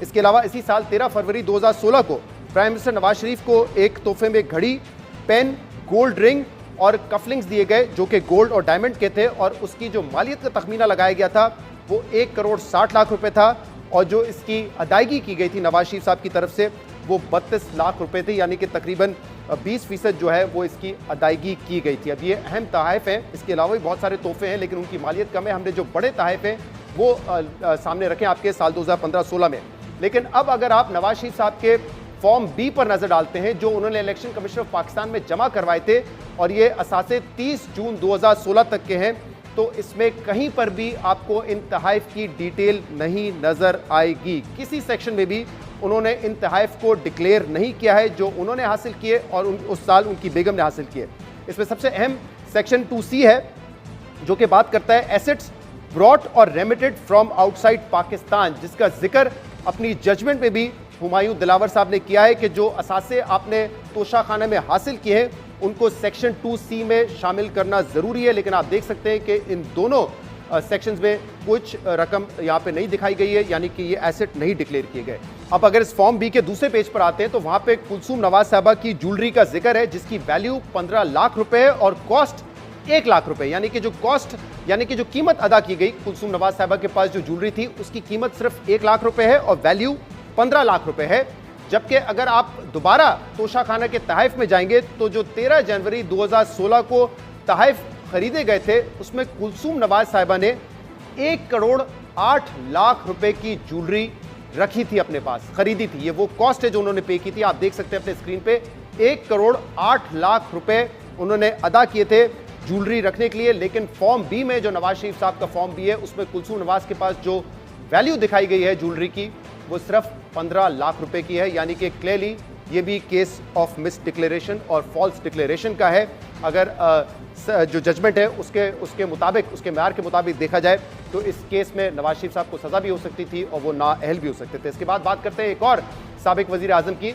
इसके अलावा इसी साल 13 फरवरी 2016 को प्राइम मिनिस्टर नवाज शरीफ को एक तोहफे में घड़ी, पेन, गोल्ड रिंग और कफलिंग्स दिए गए जो कि गोल्ड और डायमंड के थे, और उसकी जो मालियत का तखमीना लगाया गया था वो 1 करोड़ 60 लाख रुपए था, और जो इसकी अदायगी की गई थी नवाज शरीफ साहब की तरफ से वो 32 लाख रुपए थे, यानी कि तकरीबन 20% जो है वो इसकी अदायगी की गई थी। अब ये अहम तोहफ़े हैं, इसके अलावा भी बहुत सारे तोहफे हैं लेकिन उनकी मालियत कम है। हमने जो बड़े तोहफे हैं वो सामने रखे आपके साल 2015-16 में। लेकिन अब अगर आप नवाज शरीफ साहब के फॉर्म बी पर नजर डालते हैं जो उन्होंने इलेक्शन कमीशन ऑफ पाकिस्तान में जमा करवाए थे, और ये असासे 30 जून 2016 तक के हैं, तो इसमें कहीं पर भी आपको इन तोहफ़ की डिटेल नहीं नजर आएगी। किसी सेक्शन में भी उन्होंने इन तोहफ़ को डिक्लेयर नहीं किया है जो उन्होंने हासिल किए और उस साल उनकी बेगम ने हासिल किए। इसमें सबसे अहम सेक्शन 2C है जो कि बात करता है एसेट्स ब्रॉट और रेमिटेड फ्रॉम आउटसाइड पाकिस्तान, जिसका जिक्र अपनी जजमेंट में भी हुमायूं दिलावर साहब ने किया है कि जो असासे आपने तोशा खाना में हासिल किए हैं उनको सेक्शन 2C में शामिल करना ज़रूरी है। लेकिन आप देख सकते हैं कि इन दोनों सेक्शंस में कुछ रकम यहाँ पे नहीं दिखाई गई है, यानी कि ये एसेट नहीं डिक्लेयर किए गए। अब अगर इस फॉर्म बी के दूसरे पेज पर आते हैं तो वहाँ पे कुलसूम नवाज साहबा की ज्वेलरी का जिक्र है जिसकी वैल्यू 15 लाख रुपए है और कॉस्ट 1 लाख रुपए, यानी कि जो कीमत अदा की गई कुलसूम नवाज साहबा के पास जो ज्वेलरी थी उसकी कीमत सिर्फ 1 लाख रुपए है और वैल्यू 15 लाख रुपए है। जबकि अगर आप दोबारा तोशा खाना के तोहफ़ में जाएंगे तो जो 13 जनवरी 2016 को तोहफ़ खरीदे गए थे उसमें कुलसूम नवाज साहिबा ने 1 करोड़ 8 लाख रुपए की ज्वेलरी रखी थी, अपने पास खरीदी थी। ये वो कॉस्ट है जो उन्होंने पे की थी, आप देख सकते हैं अपने स्क्रीन पे। 1 करोड़ 8 लाख रुपए उन्होंने अदा किए थे ज्वेलरी रखने के लिए। लेकिन फॉर्म बी में जो नवाज शरीफ साहब का फॉर्म बी है उसमें कुलसूम नवाज के पास जो वैल्यू दिखाई गई है ज्वेलरी की वो सिर्फ 15 लाख रुपए की है, यानी कि क्लियरली ये भी केस ऑफ मिस डिक्लेरेशन और फॉल्स डिक्लेरेशन का है। अगर जो जजमेंट है उसके मुताबिक, उसके म्यार के मुताबिक देखा जाए तो इस केस में नवाज शरीफ साहब को सज़ा भी हो सकती थी और वो नाअहल भी हो सकते थे। इसके बाद बात करते हैं एक और साबिक वज़ीर आज़म की,